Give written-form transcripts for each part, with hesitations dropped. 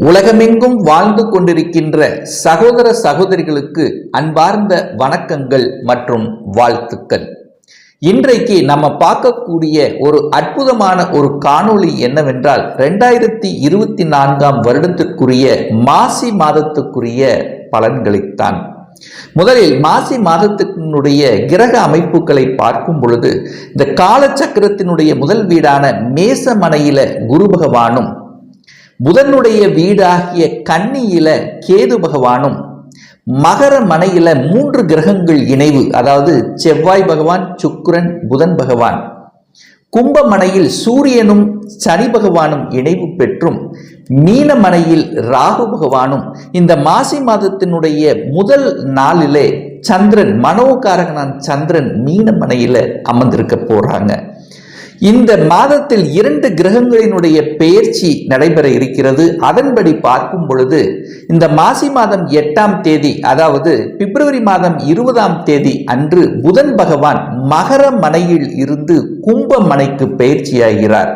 உலகமெங்கும் வாழ்ந்து கொண்டிருக்கின்ற சகோதர சகோதரிகளுக்கு அன்பார்ந்த வணக்கங்கள் மற்றும் வாழ்த்துக்கள். இன்றைக்கு நம்ம பார்க்கக்கூடிய ஒரு அற்புதமான ஒரு காணொளி என்னவென்றால் 2024 வருடத்திற்குரிய மாசி மாதத்துக்குரிய பலன்களைத்தான். முதலில் மாசி மாதத்தினுடைய கிரக அமைப்புகளை பார்க்கும் பொழுது இந்த காலச்சக்கரத்தினுடைய முதல் வீடான மேசமனையில குரு பகவானும், புதனுடைய வீடாகிய கன்னியில கேது பகவானும், மகர மனையில 3 கிரகங்கள் இணைவு, அதாவது செவ்வாய் பகவான், சுக்கிரன், புதன் பகவான், கும்பமனையில் சூரியனும் சனி பகவானும் இணைவு பெற்றும், மீனமனையில் ராகு பகவானும் இந்த மாசி மாதத்தினுடைய முதல் நாளிலே சந்திரன், மனோகாரகனான் சந்திரன் மீனமனையில அமர்ந்திருக்க போறாங்க. இந்த மாதத்தில் 2 கிரகங்களினுடைய பெயர்ச்சி நடைபெற இருக்கிறது. அதன்படி பார்க்கும் பொழுது இந்த மாசி மாதம் 8ஆம் தேதி, அதாவது பிப்ரவரி மாதம் 20ஆம் தேதி அன்று புதன் பகவான் மகர மனையில் இருந்து கும்ப மனைக்கு பெயர்ச்சியாகிறார்.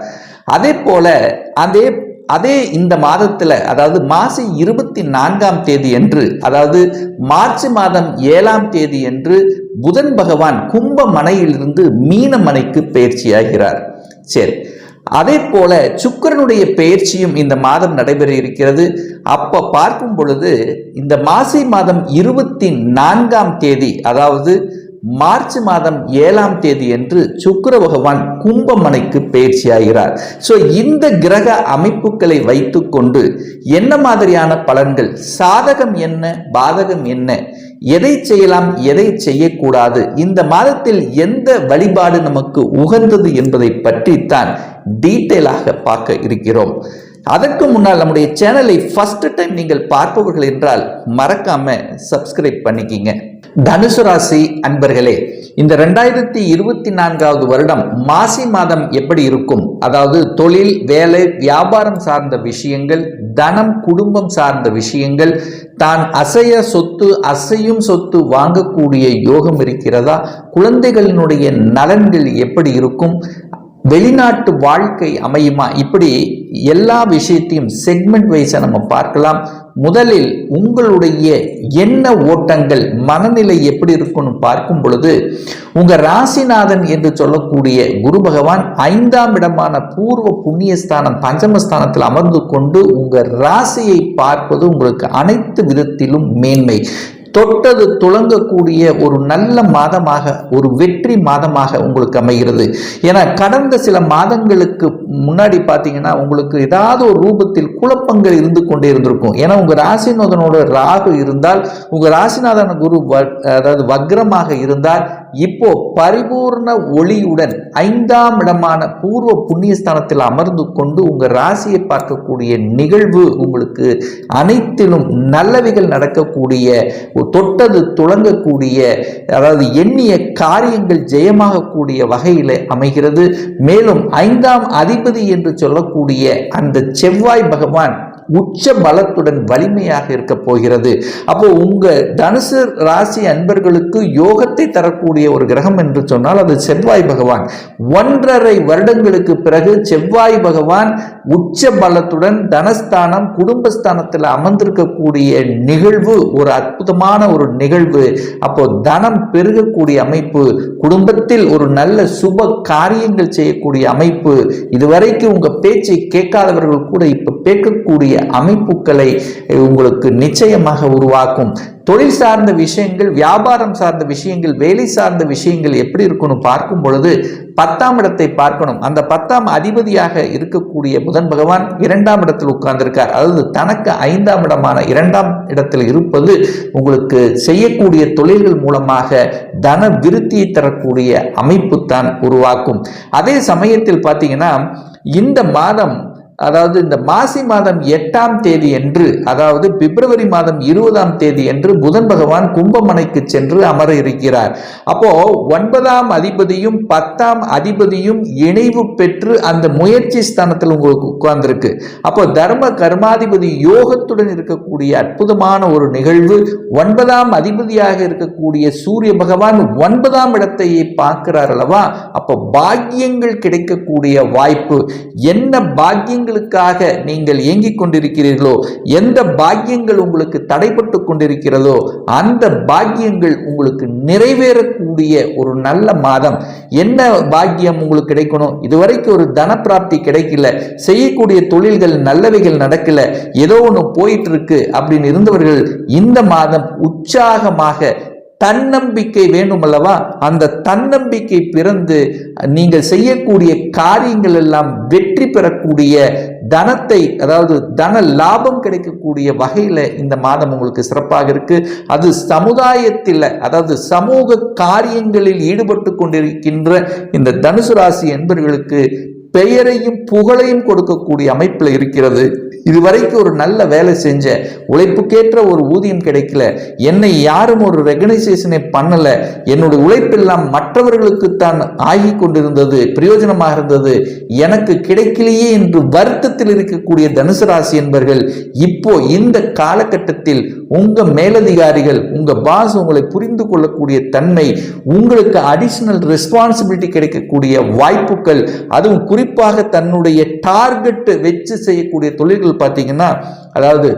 அதே போல அதே இந்த மாதத்துல, அதாவது மாசி 24ஆம் தேதி என்று, அதாவது மார்ச் மாதம் 7ஆம் தேதி என்று புதன் பகவான் கும்ப மனையிலிருந்து மீன மனைக்கு பெயர்ச்சியாகிறார். சரி, அதே போல சுக்கிரனுடைய பெயர்ச்சியும் இந்த மாதம் நடைபெற இருக்கிறது. அப்ப பார்க்கும் பொழுது இந்த மாசி மாதம் 24ஆம் தேதி, அதாவது மார்ச் மாதம் 7ஆம் தேதி என்று சுக்கிர பகவான் கும்பமனைக்கு பெயர்ச்சியாகிறார். ஸோ இந்த கிரக அமைப்புகளை வைத்துக்கொண்டு என்ன மாதிரியான பலன்கள், சாதகம் என்ன, பாதகம் என்ன, எதை செய்யலாம், எதை செய்யக்கூடாது, இந்த மாதத்தில் எந்த வழிபாடு நமக்கு உகந்தது என்பதை பற்றித்தான் டீட்டெயிலாக பார்க்க இருக்கிறோம். அதற்கு முன்னால் நம்முடைய சேனலை ஃபர்ஸ்ட் டைம் நீங்கள் பார்ப்பவர்கள் என்றால் மறக்காம சப்ஸ்கிரைப் பண்ணிக்கிங்க. தனுசு ராசி அன்பர்களே, இந்த 2024 வருடம் மாசி மாதம் எப்படி இருக்கும், அதாவது தொழில், வேலை, வியாபாரம் சார்ந்த விஷயங்கள், தனம், குடும்பம் சார்ந்த விஷயங்கள், தான் அசையும் சொத்து வாங்கக்கூடிய யோகம் இருக்கிறதா, குழந்தைகளினுடைய நலன்கள் எப்படி இருக்கும், வெளிநாட்டு வாழ்க்கை அமையுமா, இப்படி எல்லா விஷயத்தையும் செக்மெண்ட் வைஸா நம்ம பார்க்கலாம். முதலில் உங்களுடைய எண்ண ஓட்டங்கள், மனநிலை எப்படி இருக்கும்னு பார்க்கும் பொழுது உங்க ராசிநாதன் என்று சொல்லக்கூடிய குரு பகவான் 5ஆம் இடமான பூர்வ புண்ணியஸ்தானம் பஞ்சமஸ்தானத்தில் அமர்ந்து கொண்டு உங்க ராசியை பார்ப்பது உங்களுக்கு அனைத்து விதத்திலும் மேன்மை, தொட்டது துளங்கக்கூடிய ஒரு நல்ல மாதமாக, ஒரு வெற்றி மாதமாக உங்களுக்கு அமைகிறது. ஏன்னா கடந்த சில மாதங்களுக்கு முன்னாடி பார்த்தீங்கன்னா உங்களுக்கு ஏதாவது ஒரு ரூபத்தில் குழப்பங்கள் இருந்து கொண்டே இருந்திருக்கும். ஏன்னா உங்க ராசிநாதனோட ராகு இருந்தால், உங்க ராசிநாதன குரு அதாவது வக்ரமாக இருந்தால், இப்போ பரிபூர்ண ஒளியுடன் 5ஆம் இடமான பூர்வ புண்ணியஸ்தானத்தில் அமர்ந்து கொண்டு உங்க ராசியை பார்க்கக்கூடிய நிகழ்வு உங்களுக்கு அனைத்திலும் நல்லவைகள் நடக்கக்கூடிய, தொட்டது துளங்கக்கூடிய, அதாவது எண்ணிய காரியங்கள் ஜெயமாகக்கூடிய வகையில் அமைகிறது. மேலும் 5ஆம் அதிபதி என்று சொல்லக்கூடிய அந்த செவ்வாய் பகவான் உச்ச பலத்துடன் வலிமையாக இருக்க போகிறது. அப்போ உங்க தனுசு ராசி அன்பர்களுக்கு யோகத்தை தரக்கூடிய ஒரு கிரகம் என்று சொன்னால் அது செவ்வாய் பகவான். 1.5 வருடங்களுக்கு பிறகு செவ்வாய் பகவான் உச்ச பலத்துடன் தனஸ்தானம், குடும்பஸ்தானத்தில் அமர்ந்திருக்கக்கூடிய நிகழ்வு ஒரு அற்புதமான ஒரு நிகழ்வு. அப்போ தனம் பெருகக்கூடிய அமைப்பு, குடும்பத்தில் ஒரு நல்ல சுப காரியங்கள் செய்யக்கூடிய அமைப்பு, இதுவரைக்கும் உங்க பேச்சை கேட்காதவர்கள் கூட இப்ப கேட்கக்கூடிய அமைப்புகளை உங்களுக்கு நிச்சயமாக உருவாக்கும். தொழில் சார்ந்த விஷயங்கள், வியாபாரம் சார்ந்த விஷயங்கள், வேலை சார்ந்த விஷயங்கள் எப்படி இருக்கணும் பார்க்கும் பொழுது 10ஆம் இடத்தை பார்க்கணும். அந்த 10ஆம் அதிபதியாக இருக்கக்கூடிய புதன் பகவான் 2ஆம் இடத்தில் உட்கார்ந்திருக்கார். அதாவது தனக்கு 5ஆம் இடமான 2ஆம் இடத்தில் இருப்பது உங்களுக்கு செய்யக்கூடிய தொழில்கள் மூலமாக தன விருத்தியை தரக்கூடிய அமைப்பு தான் உருவாக்கும். அதே சமயத்தில் பார்த்தீங்கன்னா இந்த மாதம், அதாவது இந்த மாசி மாதம் 8ஆம் தேதி என்று, அதாவது பிப்ரவரி மாதம் 20ஆம் தேதி என்று புதன் பகவான் கும்பமனைக்கு சென்று அமர இருக்கிறார். அப்போ 9ஆம் அதிபதியும் 10ஆம் அதிபதியும் இணைவு பெற்று அந்த முயற்சி ஸ்தானத்தில் உங்களுக்கு உட்கார்ந்திருக்கு. அப்போ தர்ம கர்மாதிபதி யோகத்துடன் இருக்கக்கூடிய அற்புதமான ஒரு நிகழ்வு. 9ஆம் அதிபதியாக இருக்கக்கூடிய சூரிய பகவான் 9ஆம் இடத்தையே பார்க்கிறார் அல்லவா. அப்போ பாக்கியங்கள் கிடைக்கக்கூடிய வாய்ப்பு. என்ன பாக்கியங்கள் காரியங்களுக்காக நீங்கள் ஏங்கிக் கொண்டிருக்கிறீர்களோ, எந்த பாக்கியங்கள் உங்களுக்கு தடைப்பட்டு கொண்டிருக்கிறதோ அந்த பாக்கியங்கள் உங்களுக்கு நிறைவேறக்கூடிய ஒரு நல்ல மாதம். என்ன பாக்கியம் உங்களுக்கு கிடைக்கணும்? இதுவரைக்கும் ஒரு தன பிராப்தி கிடைக்கல, செய்யக்கூடிய தொழில்கள் நல்லவைகள் நடக்கல, ஏதோ ஒன்று போயிட்டு இருக்கு அப்படின்னு இருந்தவர்கள் இந்த மாதம் உற்சாகமாக தன்னம்பிக்கை வேண்டும் அல்லவா? அந்த தன்னம்பிக்கை பிறந்து நீங்கள் செய்யக்கூடிய காரியங்கள் எல்லாம் வெற்றி பெறக்கூடிய தனத்தை, அதாவது தன லாபம் கிடைக்கக்கூடிய வகையில் இந்த மாதம் உங்களுக்கு சிறப்பாக இருக்கு. அது சமுதாயத்தில், அதாவது சமூக காரியங்களில் ஈடுபட்டு கொண்டிருக்கின்ற இந்த தனுசு ராசி என்பவர்களுக்கு பெயரையும் புகழையும் கொடுக்கக்கூடிய அமைப்பில் இருக்கிறது. இதுவரைக்கும் ஒரு நல்ல வேலை செஞ்ச, உழைப்புக்கேற்ற ஒரு ஊதியம் கிடைக்கல, என்னை யாரும் ஒரு ரெகனைசேஷனை பண்ணல, என்னுடைய உழைப்பெல்லாம் மற்றவர்களுக்கு தான் ஆகி கொண்டிருந்தது, பிரயோஜனமாக இருந்தது, எனக்கு கிடைக்கலையே என்று வருத்தத்தில் இருக்கக்கூடிய தனுசு ராசி என்பவர்கள் இப்போ இந்த காலகட்டத்தில் உங்க மேலதிகாரிகள், உங்க பாஸ் உங்களை புரிந்து கொள்ளக்கூடிய தன்மை, உங்களுக்கு அடிஷனல் ரெஸ்பான்சிபிலிட்டி கிடைக்கக்கூடிய வாய்ப்புகள், அதுவும் குறிப்பாக தன்னுடைய டார்கெட் வச்சு செய்யக்கூடிய தொழில்கள் பார்த்தீங்கன்னா, அதாவது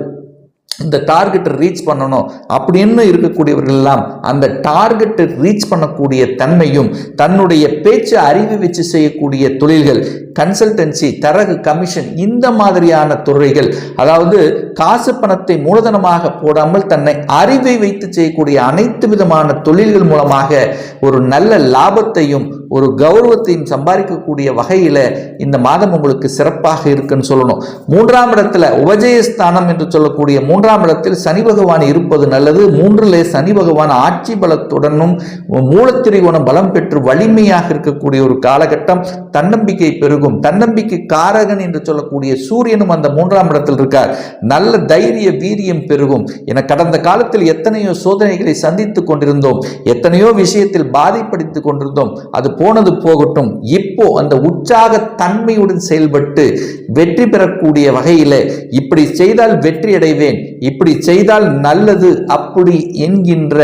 இந்த டார்கெட்டை ரீச் பண்ணணும் அப்படின்னு இருக்கக்கூடியவர்கள் எல்லாம் அந்த டார்கெட்டை ரீச் பண்ணக்கூடிய தன்மையும், தன்னுடைய பேச்சு அறிவு வச்சு செய்யக்கூடிய தொழில்கள், கன்சல்டன்சி, தரகு, கமிஷன், இந்த மாதிரியான துறைகள், அதாவது காசு பணத்தை மூலதனமாக போடாமல் தன்னை அறிவை வைத்து செய்யக்கூடிய அனைத்து விதமான தொழில்கள் மூலமாக ஒரு நல்ல லாபத்தையும் ஒரு கௌரவத்தையும் சம்பாதிக்கக்கூடிய வகையில இந்த மாதம் உங்களுக்கு சிறப்பாக இருக்குன்னு சொல்லணும். 3ஆம் இடத்துல உபஜயஸ்தானம் என்று சொல்லக்கூடிய 3ஆம் இடத்தில் சனி பகவான் இருப்பது நல்லது. 3லே சனி பகவான் ஆட்சி பலத்துடனும் மூலத்திரிகோணம் பலம் பெற்று வலிமையாக இருக்கக்கூடிய ஒரு காலகட்டம். தன்னம்பிக்கை பெருகும். தன்னம்பிக்கை காரகன் என்று சொல்லக்கூடிய சூரியனும் அந்த 3ஆம் இடத்தில் இருக்கார். நல்ல தைரிய வீரியம் பெருகும். என கடந்த காலத்தில் எத்தனையோ சோதனைகளை சந்தித்துக் கொண்டிருந்தோம், எத்தனையோ விஷயத்தில் பாதிப்படைத்துக் கொண்டிருந்தோம். அது போனது போகட்டும். இப்போ அந்த உற்சாக தன்மையுடன் செயல்பட்டு வெற்றி பெறக்கூடிய வகையில் இப்படி செய்தால் வெற்றி அடைவேன், இப்படி செய்தால் நல்லது, அப்படி என்கின்ற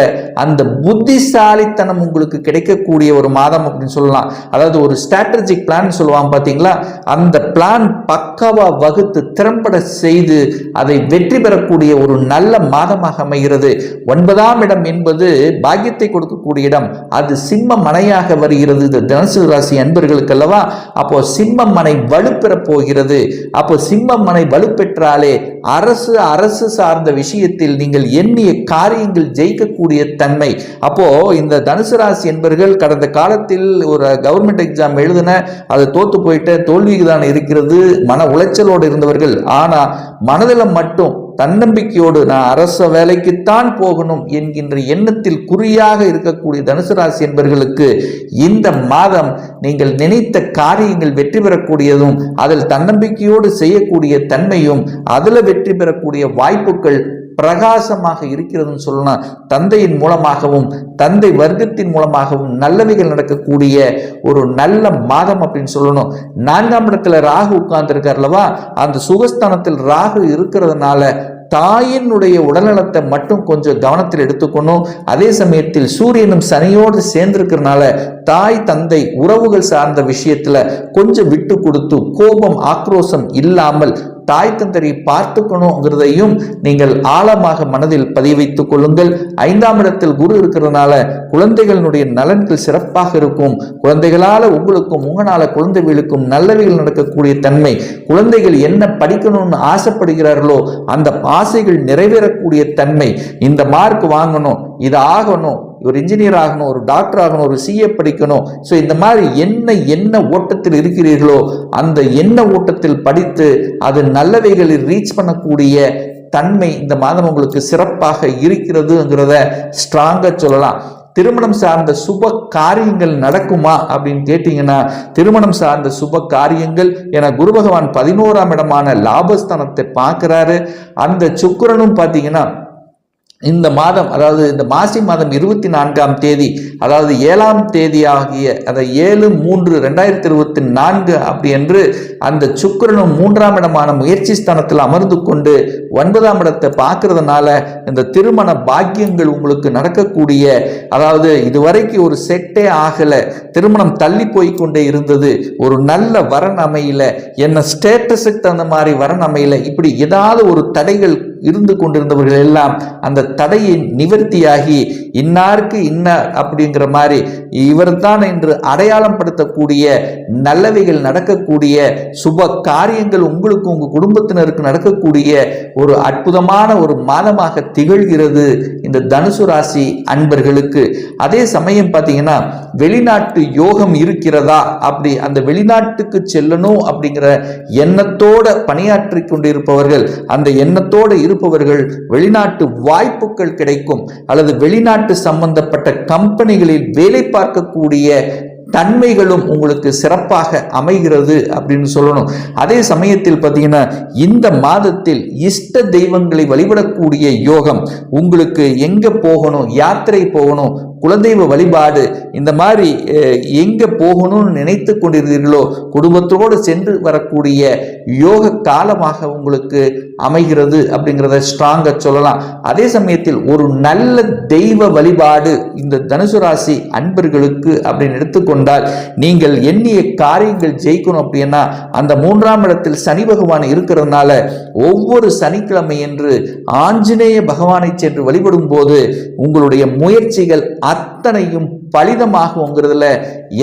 அந்த புத்திசாலித்தனம் உங்களுக்கு கிடைக்கக்கூடிய ஒரு மாதம் அப்படின்னு சொல்லலாம். அதாவது ஒரு ஸ்ட்ராட்டஜிக் பிளான் சொல்லுவாங்க பார்த்தீங்களா, அந்த பிளான் பக்காவா வகுத்து திறம்பட செய்து அதை வெற்றி பெறக்கூடிய ஒரு நல்ல மாதமாக அமைகிறது. 9ஆம் இடம் என்பது பாக்கியத்தை கொடுக்கக்கூடிய இடம். அது சிம்ம மனையாக வருகிறது தனுசு ராசி அன்பர்களுக்கு அல்லவா. அப்போ சிம்ம மனை வலுப்பெற போகிறது. அப்போ சிம்ம மனை வலுப்பெற்றாலே அரசு சார்ந்த விஷயத்தில் நீங்கள் எண்ணிய காரியங்கள் ஜெயிக்கக்கூடிய தன்மை. அப்போ இந்த தனுசு ராசி என்பர்கள் கடந்த காலத்தில் ஒரு கவர்மெண்ட் எக்ஸாம் எழுதின, அது தோத்து போயிட்டு தோல்விதான் இருக்கிறது, மன உளைச்சலோடு இருந்தவர்கள். ஆனா மனதில் மட்டும் தன்னம்பிக்கையோடு நான் அரச வேலைக்குத்தான் போகணும் என்கின்ற எண்ணத்தில் குறியாக இருக்கக்கூடிய தனுசு ராசி என்பவர்களுக்கு இந்த மாதம் நீங்கள் நினைத்த காரியங்கள் வெற்றி பெறக்கூடியதும், அதில் தன்னம்பிக்கையோடு செய்யக்கூடிய தன்மையும், அதில் வெற்றி பெறக்கூடிய வாய்ப்புகள் பிரகாசமாக இருக்கிறதுன்னு சொல்லலாம். தந்தையின் மூலமாகவும் தந்தை வர்க்கத்தின் மூலமாகவும் நல்லவைகள் நடக்கக்கூடிய ஒரு நல்ல மாதம் அப்படின்னு சொல்லணும். 4ஆம் இடத்துல ராகு உட்கார்ந்து இருக்கார்லவா, அந்த சுகஸ்தானத்தில் ராகு இருக்கிறதுனால தாயினுடைய உடல்நலத்தை மட்டும் கொஞ்சம் கவனத்தில் எடுத்துக்கணும். அதே சமயத்தில் சூரியனும் சனியோடு சேர்ந்திருக்கிறதுனால தாய் தந்தை உறவுகள் சார்ந்த விஷயத்துல கொஞ்சம் விட்டு கொடுத்து கோபம் ஆக்ரோஷம் இல்லாமல் தாய் தந்தரை பார்த்துக்கணுங்கிறதையும் நீங்கள் ஆழமாக மனதில் பதிய வைத்துக் கொள்ளுங்கள். 5ஆம் இடத்தில் குரு இருக்கிறதுனால குழந்தைகளுடைய நலன்கள் சிறப்பாக இருக்கும். குழந்தைகளால உங்களுக்கும் உங்களால குழந்தைகளுக்கும் நல்லவைகள் நடக்கக்கூடிய தன்மை. குழந்தைகள் என்ன படிக்கணும்னு ஆசைப்படுகிறார்களோ அந்த ஆசைகள் நிறைவேறக்கூடிய தன்மை. இந்த மார்க் வாங்கணும், இது ஆகணும், ஒரு இன்ஜினியர் ஆகணும், ஒரு டாக்டர் ஆகணும், ஒரு சிஏ படிக்கணும். ஸோ இந்த மாதிரி என்ன ஓட்டத்தில் இருக்கிறீர்களோ அந்த என்ன ஓட்டத்தில் படித்து அது நல்லவைகளில் ரீச் பண்ணக்கூடிய தன்மை இந்த மாதம் உங்களுக்கு சிறப்பாக இருக்கிறதுங்கிறத ஸ்ட்ராங்கா சொல்லலாம். திருமணம் சார்ந்த சுப காரியங்கள் நடக்குமா அப்படின்னு கேட்டீங்கன்னா, திருமணம் சார்ந்த சுப காரியங்கள் என குரு பகவான் 11ஆம் இடமான லாபஸ்தானத்தை பார்க்கிறாரு. அந்த சுக்கிரனும் பார்த்தீங்கன்னா இந்த மாதம், அதாவது இந்த மாசி மாதம் 24ஆம் தேதி, அதாவது 7ஆம் தேதி ஆகிய அதை 7/3/2024 அப்படி என்று அந்த சுக்கிரனும் 3ஆம் இடமான முயற்சி ஸ்தானத்தில் அமர்ந்து கொண்டு 9ஆம் இடத்தை பார்க்கறதுனால இந்த திருமண பாக்கியங்கள் உங்களுக்கு நடக்கக்கூடிய, அதாவது இதுவரைக்கும் ஒரு செட்டே ஆகல, திருமணம் தள்ளி போய்கொண்டே இருந்தது, ஒரு நல்ல வரன் அமையல, என்ன ஸ்டேட்டஸுக்கு தகுந்த மாதிரி வரன் அமையல, இப்படி ஏதாவது ஒரு தடைகள் இருந்து கொண்டிருந்தவர்கள் எல்லாம் அந்த தடையை நிவர்த்தியாகி இன்னாருக்கு இன்னார் அப்படிங்கிற மாதிரி இவர்தான் என்று அடையாளம் படுத்தக்கூடிய நல்லவைகள் நடக்கக்கூடிய, சுப காரியங்கள் உங்களுக்கு உங்க குடும்பத்தினருக்கு நடக்கக்கூடிய ஒரு அற்புதமான ஒரு மாதமாக திகழ்கிறது இந்த தனுசு ராசி அன்பர்களுக்கு. அதே சமயம் பார்த்தீங்கன்னா வெளிநாட்டு யோகம் இருக்கிறதா, அப்படி அந்த வெளிநாட்டுக்கு செல்லணும் அப்படிங்கிற எண்ணத்தோட பணியாற்றி கொண்டிருப்பவர்கள், அந்த எண்ணத்தோடு இருப்பவர்கள் வெளிநாட்டு வாய்ப்புகள் கிடைக்கும், அல்லது வெளிநாட்டு சம்பந்தப்பட்ட கம்பெனிகளில் வேலை பார்க்கக்கூடிய தன்மைகளும் உங்களுக்கு சிறப்பாக அமைகிறது அப்படின்னு சொல்லணும். அதே சமயத்தில் பார்த்தீங்கன்னா இந்த மாதத்தில் இஷ்ட தெய்வங்களை வழிபடக்கூடிய யோகம் உங்களுக்கு, எங்க போகணும், யாத்திரை போகணும், குலதெய்வ வழிபாடு, இந்த மாதிரி எங்க போகணும்னு நினைத்து கொண்டிருந்தீர்களோ குடும்பத்தோடு சென்று வரக்கூடிய யோக காலமாக உங்களுக்கு அமைகிறது அப்படிங்கிறத ஸ்ட்ராங்கா சொல்லலாம். அதே சமயத்தில் ஒரு நல்ல தெய்வ வழிபாடு இந்த தனுசு ராசி அன்பர்களுக்கு அப்படின்னு எடுத்துக்கொண்டால், நீங்கள் எண்ணிய காரியங்கள் ஜெயிக்கணும் அப்படின்னா அந்த 3ஆம் இடத்தில் சனி பகவான் இருக்கிறதுனால ஒவ்வொரு சனிக்கிழமை என்று ஆஞ்சநேய பகவானை சென்று வழிபடும் போது உங்களுடைய முயற்சிகள் அத்தனையும் பலிதமாகுங்கிறதுல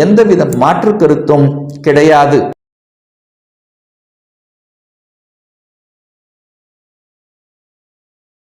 எந்தவித மாற்று கருத்தும் கிடையாது.